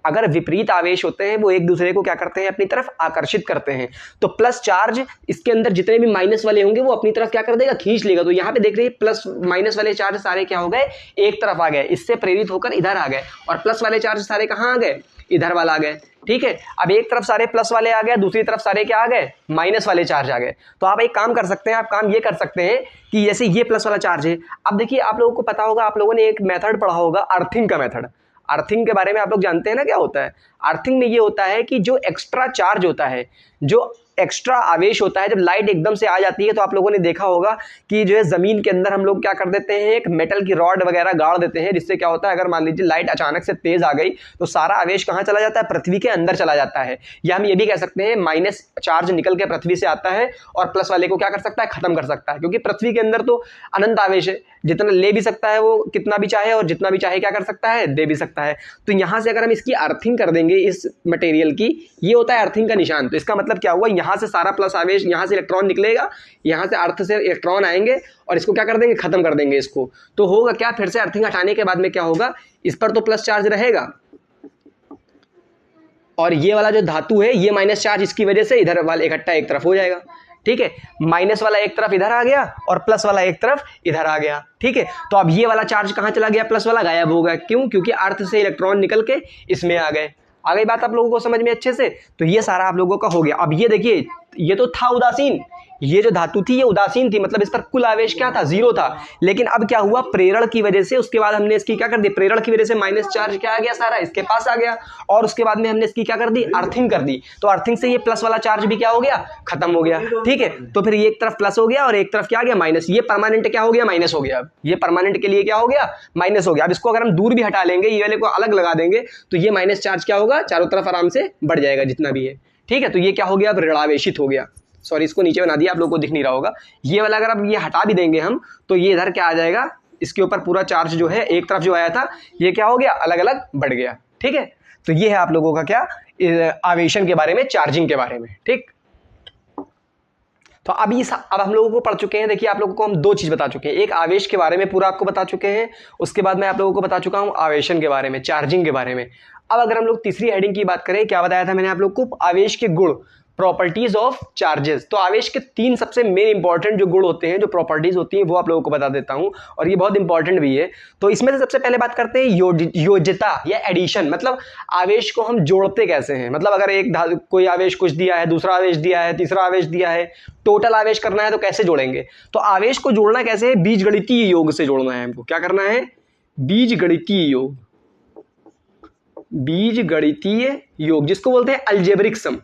अगर विपरीत आवेश होते हैं वो एक दूसरे को क्या करते हैं अपनी तरफ आकर्षित करते हैं। तो प्लस चार्ज इसके अंदर जितने भी माइनस वाले होंगे वो अपनी तरफ क्या कर देगा, खींच लेगा। तो यहाँ पे देख रहे हैं प्लस माइनस वाले चार्ज सारे क्या हो गए एक तरफ आ गए, इससे प्रेरित होकर इधर आ गए, और प्लस वाले चार्ज सारे कहाँ आ गए इधर वाला आ गए, ठीक है। अब एक तरफ सारे प्लस वाले आ गए, दूसरी तरफ सारे क्या आ गए माइनस वाले चार्ज आ गए। तो आप एक काम कर सकते हैं, आप काम ये कर सकते हैं कि जैसे ये प्लस वाला चार्ज है, अब देखिए आप लोगों को पता होगा, आप लोगों ने एक मेथड पढ़ा होगा अर्थिंग का मेथड। अर्थिंग के बारे में आप लोग जानते हैं ना क्या होता है। अर्थिंग में ये होता है कि जो एक्स्ट्रा चार्ज होता है, जो एक्स्ट्रा आवेश होता है, जब लाइट एकदम से आ जाती है तो आप लोगों ने देखा होगा कि जो है जमीन के अंदर हम लोग क्या कर देते हैं, एक मेटल की रॉड वगैरह गाड़ देते हैं, जिससे क्या होता है अगर मान लीजिए लाइट अचानक से तेज आ गई तो सारा आवेश कहाँ चला जाता है, पृथ्वी के अंदर चला जाता है। या हम ये भी कह सकते हैं माइनस चार्ज निकल के पृथ्वी से आता है और प्लस वाले को क्या कर सकता है, खत्म कर सकता है। क्योंकि पृथ्वी के अंदर तो अनंत आवेश है, जितना ले भी सकता है वो कितना भी चाहे, और जितना भी चाहे क्या कर सकता है दे भी सकता है। तो यहाँ से अगर हम इसकी अर्थिंग कर देंगे इस मटेरियल की, ये होता है अर्थिंग का निशान। तो इसका मतलब क्या हुआ, यहाँ से सारा प्लस आवेश, यहाँ से इलेक्ट्रॉन निकलेगा, यहाँ से अर्थ से इलेक्ट्रॉन आएंगे और इसको क्या कर देंगे, खत्म कर देंगे इसको। तो होगा क्या, फिर से अर्थिंग हटाने के बाद में क्या होगा, इस पर तो प्लस चार्ज रहेगा और ये वाला जो धातु है ये माइनस चार्ज इसकी वजह से इधर वाला इकट्ठा एक तरफ हो जाएगा, ठीक है। माइनस वाला एक तरफ इधर आ गया और प्लस वाला एक तरफ इधर आ गया, ठीक है। तो अब ये वाला चार्ज कहाँ चला गया, प्लस वाला गायब हो गया। क्यों, क्योंकि अर्थ से इलेक्ट्रॉन निकल के इसमें आ गए। आ गई बात आप लोगों को समझ में अच्छे से। तो ये सारा आप लोगों का हो गया। अब ये देखिए, ये तो था उदासीन, ये जो धातु थी ये उदासीन थी, मतलब इस पर कुल आवेश क्या था, जीरो था। लेकिन अब क्या हुआ, प्रेरण की वजह से उसके बाद हमने इसकी क्या कर दी, प्रेरण की वजह से माइनस चार्ज क्या आ गया, सारा इसके पास आ गया, और उसके बाद में हमने इसकी क्या कर दी, अर्थिंग कर दी। तो अर्थिंग से ये प्लस वाला चार्ज भी क्या हो गया, खत्म हो गया, ठीक है। तो फिर ये एक तरफ प्लस हो गया और एक तरफ क्या आ गया, माइनस। ये परमानेंट क्या हो गया, माइनस हो गया। अब ये परमानेंट के लिए क्या हो गया, माइनस हो गया। अब इसको अगर हम दूर भी हटा लेंगे, ये वाले को अलग लगा देंगे, तो ये माइनस चार्ज क्या होगा, चारों तरफ आराम से बढ़ जाएगा जितना भी है, ठीक है। तो ये क्या हो गया, अब ऋणावेशित हो गया। सॉरी इसको नीचे बना दिया, आप लोगों को दिख नहीं रहा होगा। ये वाला अगर अब ये हटा भी देंगे हम तो ये इधर क्या आ जाएगा, इसके ऊपर पूरा चार्ज जो है एक तरफ जो आया था ये क्या हो गया, अलग अलग बढ़ गया। ठीक है, तो ये है आप लोगों का क्या, आवेशन के बारे में, चार्जिंग के बारे में। ठीक, तो अब हम लोगों को पढ़ चुके हैं। देखिए आप लोगों को हम दो चीज बता चुके हैं, एक आवेश के बारे में पूरा आपको बता चुके हैं, उसके बाद मैं आप लोगों को बता चुका हूं आवेशन के बारे में, चार्जिंग के बारे में। अब अगर हम लोग तीसरी हेडिंग की बात करें, क्या बताया था मैंने आप लोग को, आवेश के गुण, प्रॉपर्टीज ऑफ चार्जेस। तो आवेश के तीन सबसे मेन इंपॉर्टेंट जो गुण होते हैं, जो प्रॉपर्टीज होती हैं, वो आप लोगों को बता देता हूं, और ये बहुत इंपॉर्टेंट भी है। तो इसमें से सबसे पहले बात करते हैं योज्यता या एडिशन, मतलब आवेश को हम जोड़ते कैसे हैं। मतलब अगर एक कोई आवेश कुछ दिया है, दूसरा आवेश दिया है, तीसरा आवेश दिया है, टोटल आवेश करना है तो कैसे जोड़ेंगे। तो आवेश को जोड़ना कैसे है, बीजगणितीय योग से जोड़ना है हमको। क्या करना है, बीजगणितीय योग, बीजगणितीय योग जिसको बोलते हैं अलजेब्रिक सम।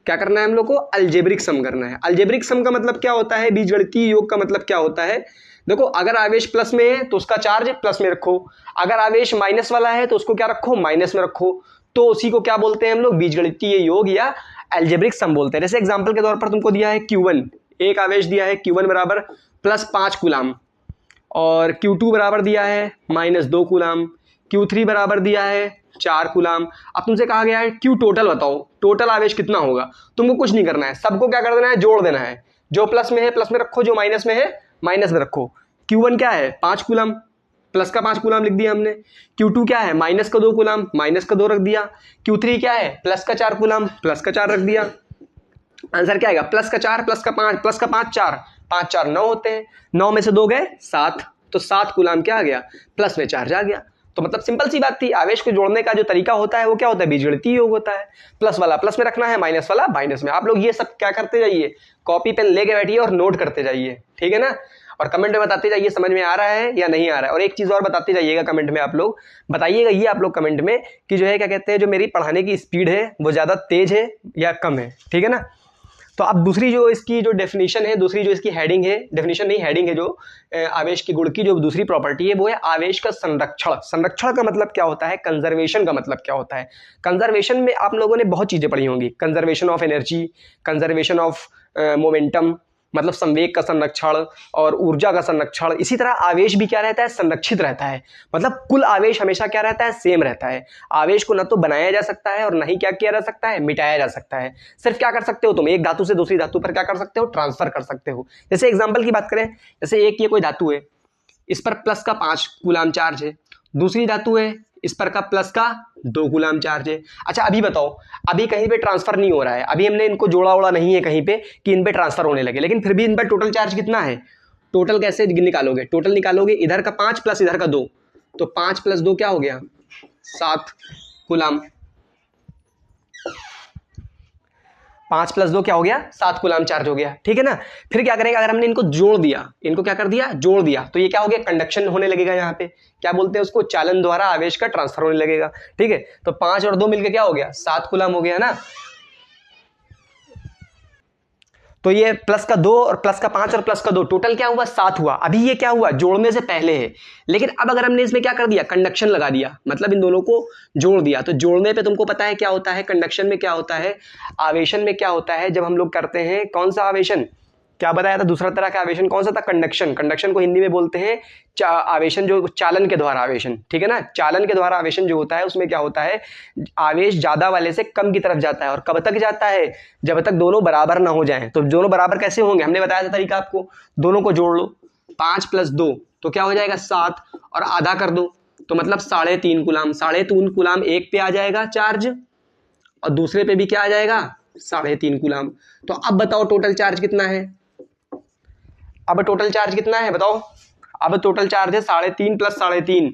क्या करना है हम लोग को, अलजेब्रिक सम करना है। अलजेब्रिक सम का मतलब क्या होता है, बीजगणितीय योग का मतलब क्या होता है। देखो अगर आवेश प्लस में है तो उसका चार्ज प्लस में रखो, अगर आवेश माइनस वाला है तो उसको क्या रखो, माइनस में रखो। तो उसी को क्या बोलते हैं हम लोग, बीजगणितीय योग या अलजेब्रिक सम बोलते हैं। जैसे एग्जांपल के तौर पर तुमको दिया है Q1, एक आवेश दिया है Q1 बराबर +5 कूलाम, और Q2 बराबर दिया है -2 कूलाम, Q3 बराबर दिया है 4 कूलाम। अब तुमसे कहा गया है Q टोटल बताओ, टोटल आवेश कितना होगा। तुमको कुछ नहीं करना है, सबको क्या कर देना है, जोड़ देना है। जो प्लस में है प्लस में रखो, जो माइनस में है माइनस में रखो। Q1 क्या है, 5 कूलाम, प्लस का 5 कूलाम लिख दिया हमने। Q2 क्या है, माइनस का 2 कूलाम, माइनस का 2 रख दिया। Q3 क्या है, प्लस का 4 कूलाम, प्लस का 4 रख दिया। आंसर क्या आएगा, प्लस का 4 प्लस का 5 प्लस का 5 4, 5 4 9 होते हैं, 9 में से 2 गए 7, तो 7 कूलाम क्या आ गया, प्लस में चार्ज आ गया। तो मतलब सिंपल सी बात थी, आवेश को जोड़ने का जो तरीका होता है वो क्या होता है, बीजगणितीय योग होता है। प्लस वाला प्लस में रखना है, माइनस वाला माइनस में। आप लोग ये सब क्या करते जाइए, कॉपी पेन लेके बैठिए और नोट करते जाइए, ठीक है ना। और कमेंट में बताते जाइए समझ में आ रहा है या नहीं आ रहा है। और एक चीज़ और बताते जाइएगा कमेंट में, आप लोग बताइएगा ये आप लोग कमेंट में कि जो है क्या कहते हैं, जो मेरी पढ़ाने की स्पीड है वो ज़्यादा तेज है या कम है, ठीक है ना। तो अब दूसरी जो इसकी जो डेफिनेशन है, दूसरी जो इसकी हेडिंग है, डेफिनेशन नहीं हेडिंग है, जो आवेश के गुण की जो दूसरी प्रॉपर्टी है वो है आवेश का संरक्षण। संरक्षण का मतलब क्या होता है, कंजर्वेशन का मतलब क्या होता है। कंजर्वेशन में आप लोगों ने बहुत चीज़ें पढ़ी होंगी, conservation of energy, conservation of momentum, मतलब संवेग का संरक्षण और ऊर्जा का संरक्षण। इसी तरह आवेश भी क्या रहता है, संरक्षित रहता है। मतलब कुल आवेश हमेशा क्या रहता है, सेम रहता है। आवेश को न तो बनाया जा सकता है और न ही क्या किया जा सकता है, मिटाया जा सकता है। सिर्फ क्या कर सकते हो तुम, एक धातु से दूसरी धातु पर क्या कर सकते हो, ट्रांसफर कर सकते हो। जैसे एग्जाम्पल की बात करें, जैसे एक ये कोई धातु है, इस पर प्लस का 5 कूलाम चार्ज है, दूसरी धातु है इस पर का प्लस का 2 कूलाम चार्ज है। अच्छा अभी बताओ, अभी कहीं पे ट्रांसफर नहीं हो रहा है, अभी हमने इनको जोड़ा ओड़ा नहीं है कहीं पे कि इन पे ट्रांसफर होने लगे, लेकिन फिर भी इन पर टोटल चार्ज कितना है। टोटल कैसे निकालोगे, टोटल निकालोगे इधर का 5 प्लस इधर का 2, तो 5 + 2 क्या हो गया, 7 कूलाम। 5 + 2 क्या हो गया, 7 कूलाम चार्ज हो गया, ठीक है ना। फिर क्या करेंगे, अगर हमने इनको जोड़ दिया, इनको क्या कर दिया, जोड़ दिया, तो ये क्या हो गया, कंडक्शन होने लगेगा। यहाँ पे क्या बोलते हैं उसको, चालन द्वारा आवेश का ट्रांसफर होने लगेगा, ठीक है। तो 5 और 2 मिलकर क्या हो गया, 7 कूलाम हो गया ना। तो ये प्लस का 2 और प्लस का 5 और प्लस का 2 टोटल क्या हुआ, 7 हुआ। अभी ये क्या हुआ, जोड़ने से पहले है। लेकिन अब अगर हमने इसमें क्या कर दिया, कंडक्शन लगा दिया, मतलब इन दोनों को जोड़ दिया, तो जोड़ने पे तुमको पता है क्या होता है, कंडक्शन में क्या होता है, आवेशन में क्या होता है, जब हम लोग करते हैं कौन सा आवेशन, क्या बताया था, दूसरा तरह का आवेशन कौन सा था, कंडक्शन। कंडक्शन को हिंदी में बोलते हैं आवेशन, जो चालन के द्वारा आवेशन, ठीक है ना। चालन के द्वारा आवेशन जो होता है उसमें क्या होता है, आवेश ज्यादा वाले से कम की तरफ जाता है। और कब तक जाता है, जब तक दोनों बराबर ना हो जाएं। तो दोनों बराबर कैसे होंगे, हमने बताया था तरीका आपको, दोनों को जोड़ लो, 5 + 2 तो क्या हो जाएगा 7, और आधा कर दो तो मतलब 3.5 कूलाम। 3.5 कूलाम एक पे आ जाएगा चार्ज और दूसरे पे भी क्या आ जाएगा, 3.5 कूलाम। तो अब बताओ टोटल चार्ज कितना है, अब टोटल चार्ज कितना है बताओ। अब टोटल चार्ज है 3.5 + 3.5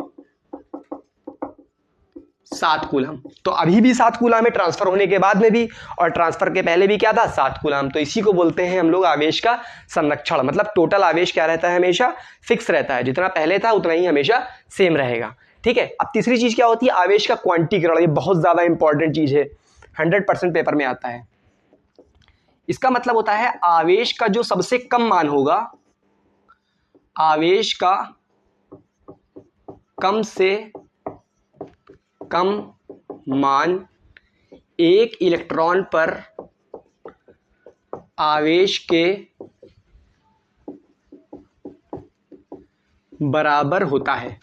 7 कूलाम। तो अभी भी 7 कूलाम है, ट्रांसफर होने के बाद में भी, और ट्रांसफर के पहले भी क्या था, 7 कूलाम। तो इसी को बोलते हैं हम लोग आवेश का संरक्षण। मतलब टोटल आवेश क्या रहता है, हमेशा फिक्स रहता है, जितना पहले था उतना ही हमेशा सेम रहेगा, ठीक है। अब तीसरी चीज क्या होती है, आवेश का क्वांटीकरण। ये बहुत ज्यादा इंपॉर्टेंट चीज है, 100% पेपर में आता है। इसका मतलब होता है आवेश का जो सबसे कम मान होगा, आवेश का कम से कम मान 1 इलेक्ट्रॉन पर आवेश के बराबर होता है।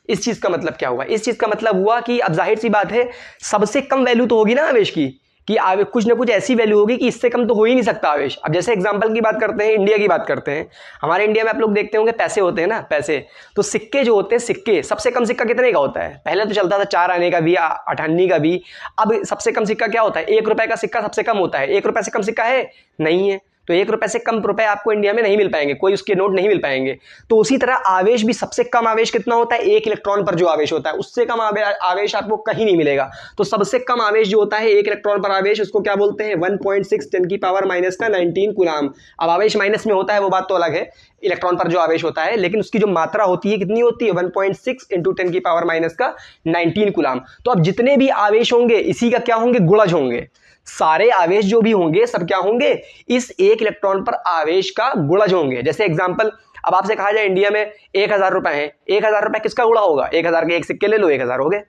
इस चीज का मतलब क्या हुआ? इस चीज का मतलब हुआ कि अब जाहिर सी बात है सबसे कम वैल्यू तो होगी ना आवेश की, कि आवेश कुछ ना कुछ ऐसी वैल्यू होगी कि इससे कम तो हो ही नहीं सकता आवेश। अब जैसे एग्जांपल की बात करते हैं, इंडिया की बात करते हैं। हमारे इंडिया में आप लोग देखते होंगे पैसे होते हैं ना, पैसे, तो सिक्के जो होते हैं, सिक्के, सबसे कम सिक्का कितने का होता है? पहले तो चलता था 4 आने का भी, 8 आने का भी। अब सबसे कम सिक्का क्या होता है? 1 रुपए का सिक्का सबसे कम होता है। 1 रुपए से कम सिक्का है नहीं है, तो 1 रुपए से कम रुपए आपको इंडिया में नहीं मिल पाएंगे, कोई उसके नोट नहीं मिल पाएंगे। तो उसी तरह आवेश भी, सबसे कम आवेश कितना होता है? 1 इलेक्ट्रॉन पर जो आवेश होता है, उससे कम आवेश आपको कहीं नहीं मिलेगा। तो सबसे कम आवेश जो होता है 1 इलेक्ट्रॉन पर आवेश, उसको क्या बोलते हैं? 1.6 10 की पावर माइनस का 19 कूलाम। अब आवेश माइनस में होता है वो बात तो अलग है, इलेक्ट्रॉन पर जो आवेश होता है, लेकिन उसकी जो मात्रा होती है कितनी होती है? 1.6 इंटू 10 की पावर माइनस का 19 कूलाम। तो अब जितने भी आवेश होंगे इसी का क्या होंगे? गुणज होंगे। सारे आवेश जो भी होंगे सब क्या होंगे? इस 1 इलेक्ट्रॉन पर आवेश का गुणज होंगे। जैसे एग्जांपल, अब आपसे कहा जाए इंडिया में 1000 रुपए हैं, 1000 रुपए किसका गुणा होगा? 1000 के एक सिक्के ले लो, 1000 हो गए।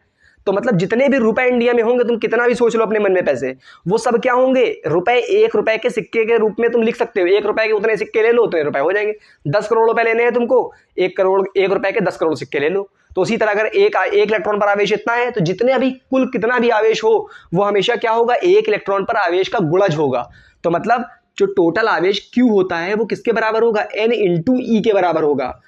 तो मतलब जितने भी रुपए इंडिया में होंगे, तुम कितना भी सोच लो अपने मन में पैसे, वो सब क्या होंगे? रुपए। 1 रुपए के सिक्के के रूप में तुम लिख सकते हो, 1 रुपए के उतने सिक्के ले लो, उतने रुपए हो जाएंगे। 10 करोड़ रुपए लेने हैं तुमको, 1 रुपए के 10 करोड़ सिक्के ले लो। तो उसी तरह अगर एक इलेक्ट्रॉन पर आवेश इतना है, तो जितने अभी कुल कितना भी आवेश हो, वो हमेशा क्या होगा? 1 इलेक्ट्रॉन पर आवेश का गुणज होगा। तो मतलब जो टोटल आवेश Q होता है वो किसके बराबर होगा? N इंटू E के बराबर होगा।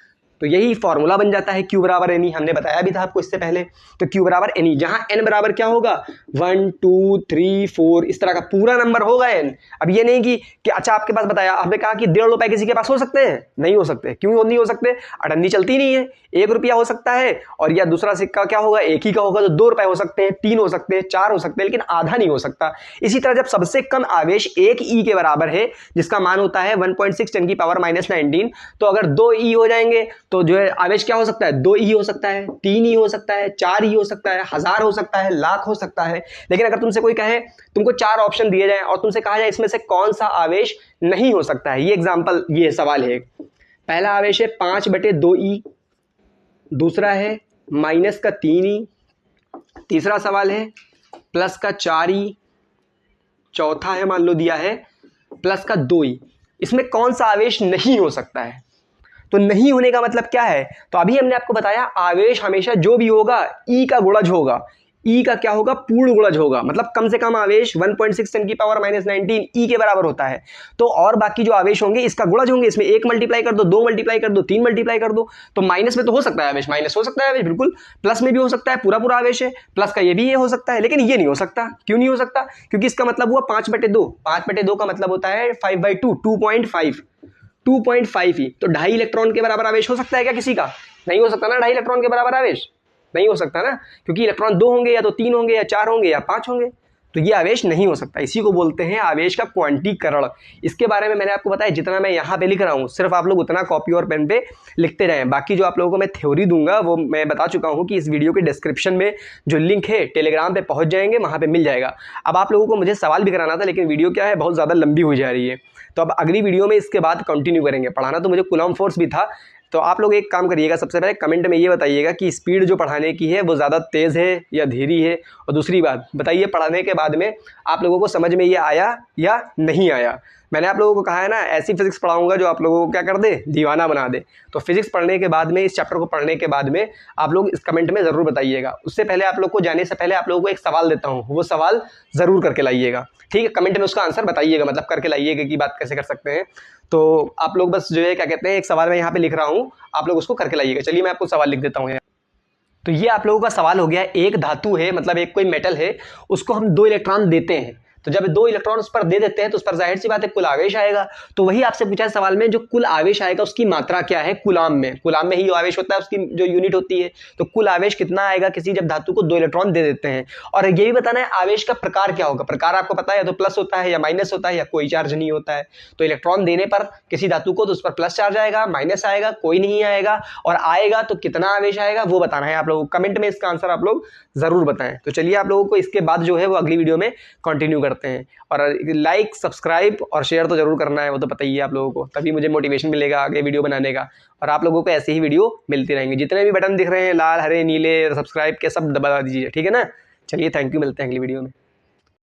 तो यही फॉर्मूला बन जाता है Q बराबर NE, हमने बताया भी था आपको इससे पहले। तो Q बराबर NE, जहां N बराबर क्या होगा? 1 2 3 4, इस तरह का पूरा नंबर होगा N। अब ये नहीं कि अच्छा आपके पास बताया, आपने कहा कि 1.5 रुपए किसी के पास हो सकते हैं? नहीं हो सकते। क्यों नहीं हो सकते? अठन्नी चलती नहीं है। 1 रुपया हो सकता है, और या दूसरा सिक्का क्या होगा? एक ही का होगा, तो 2 रुपए हो सकते हैं, 3 हो सकते हैं, 4 हो सकते हैं, लेकिन आधा नहीं हो सकता। इसी तरह जब सबसे कम आवेश 1 E के बराबर है, जिसका मान होता है 1.6 10 की पावर माइनस 19, तो अगर 2 E हो जाएंगे तो जो है आवेश क्या हो सकता है? 2 E हो सकता है, 3 E हो सकता है, 4 E हो सकता है, 1000 हो सकता है, लाख हो सकता है। लेकिन अगर तुमसे कोई कहे, तुमको 4 ऑप्शन दिए जाए और तुमसे कहा जाए इसमें से कौन सा आवेश नहीं हो सकता है, ये एग्जाम्पल, ये सवाल है। पहला आवेश है 5/2E, दूसरा है माइनस का 3E, तीसरा सवाल है प्लस का 4E, चौथा है मान लो दिया है प्लस का 2E। इसमें कौन सा आवेश नहीं हो सकता है? तो नहीं होने का मतलब क्या है? तो अभी हमने आपको बताया आवेश हमेशा जो भी होगा E का गुणज होगा। E का क्या होगा? पूर्ण गुणज होगा। मतलब कम से कम आवेश 1.6 10 की पावर माइनस 19 E के बराबर होता है। तो और बाकी जो आवेश होंगे इसका गुणज होंगे। इसमें 1 मल्टीप्लाई कर दो, 2 मल्टीप्लाई कर दो, 3 मल्टीप्लाई कर दो। तो माइनस में तो हो सकता है आवेश, माइनस हो सकता है आवेश बिल्कुल। प्लस में भी हो सकता है, पूरा पूरा आवेश है, प्लस का ये भी ये हो सकता है, लेकिन ये नहीं हो सकता। क्यों नहीं हो सकता? क्योंकि इसका मतलब हुआ 5/2। 5/2 का मतलब होता है 5/2, 2.5, 2.5 ही। तो 2.5 इलेक्ट्रॉन के बराबर आवेश हो सकता है क्या किसी का? नहीं हो सकता ना। 2.5 इलेक्ट्रॉन के बराबर आवेश नहीं हो सकता ना, क्योंकि इलेक्ट्रॉन 2 होंगे, या तो 3 होंगे, या 4 होंगे, या 5 होंगे। तो ये आवेश नहीं हो सकता। इसी को बोलते हैं आवेश का क्वांटीकरण। इसके बारे में मैंने आपको बताया, जितना मैं यहाँ पे लिख रहा हूँ सिर्फ आप लोग उतना कॉपी और पेन पे लिखते रहें। बाकी जो आप लोगों को मैं थ्योरी दूंगा वो मैं बता चुका हूँ कि इस वीडियो के डिस्क्रिप्शन में जो लिंक है टेलीग्राम पे पहुँच जाएंगे, वहाँ पे मिल जाएगा। अब आप लोगों को मुझे सवाल भी कराना था, लेकिन वीडियो क्या है, बहुत ज़्यादा लंबी हो जा रही है। तो अब अगली वीडियो में इसके बाद कंटिन्यू करेंगे। पढ़ाना तो मुझे कूलॉम फोर्स भी था। तो आप लोग एक काम करिएगा, सबसे पहले कमेंट में ये बताइएगा कि स्पीड जो पढ़ाने की है वो ज़्यादा तेज़ है या धीरी है। और दूसरी बात बताइए, पढ़ाने के बाद में आप लोगों को समझ में ये आया या नहीं आया। मैंने आप लोगों को कहा है ना, ऐसी फिजिक्स पढ़ाऊंगा जो आप लोगों को क्या कर दे, दीवाना बना दे। तो फिजिक्स पढ़ने के बाद में, इस चैप्टर को पढ़ने के बाद में आप लोग इस कमेंट में ज़रूर बताइएगा। उससे पहले आप लोग को जाने से पहले आप लोगों को एक सवाल देता हूँ, वो सवाल ज़रूर करके लाइएगा। ठीक है, कमेंट में उसका आंसर बताइएगा, मतलब करके लाइएगा कि बात कैसे कर सकते हैं। तो आप लोग बस जो है क्या कहते हैं, एक सवाल मैं यहाँ पे लिख रहा हूँ, आप लोग उसको करके लाइएगा। चलिए मैं आपको सवाल लिख देता हूँ। तो ये आप लोगों का सवाल हो गया। एक धातु है, मतलब एक कोई मेटल है, उसको हम 2 इलेक्ट्रॉन देते हैं। तो जब 2 इलेक्ट्रॉन उस पर दे देते हैं तो उस पर जाहिर सी बात है कुल आवेश आएगा। तो वही आपसे पूछा है सवाल में, जो कुल आवेश आएगा उसकी मात्रा क्या है कूलाम में। कूलाम में ही आवेश होता है, उसकी जो यूनिट होती है। तो कुल आवेश कितना आएगा किसी जब धातु को 2 इलेक्ट्रॉन दे देते हैं। और ये भी बताना है आवेश का प्रकार क्या होगा। प्रकार आपको पता है, या तो प्लस होता है, या माइनस होता है, या कोई चार्ज नहीं होता है। तो इलेक्ट्रॉन देने पर किसी धातु को तो उस पर प्लस चार्ज आएगा, माइनस आएगा, कोई नहीं आएगा, और आएगा तो कितना आवेश आएगा वो बताना है आप लोगों को। कमेंट में इसका आंसर आप लोग जरूर बताएं। तो चलिए आप लोगों को इसके बाद जो है वो अगली वीडियो में कंटिन्यू करते हैं। और लाइक, सब्सक्राइब और शेयर तो जरूर करना है, वो तो पता ही है आप लोगों को, तभी मुझे मोटिवेशन मिलेगा आगे वीडियो बनाने का। और आप लोगों को ऐसे ही वीडियो मिलती रहेंगी। जितने भी बटन दिख रहे हैं लाल, हरे, नीले, सब्सक्राइब के, सब दबा दीजिए, ठीक है ना। चलिए थैंक यू, मिलते हैं अगली वीडियो में।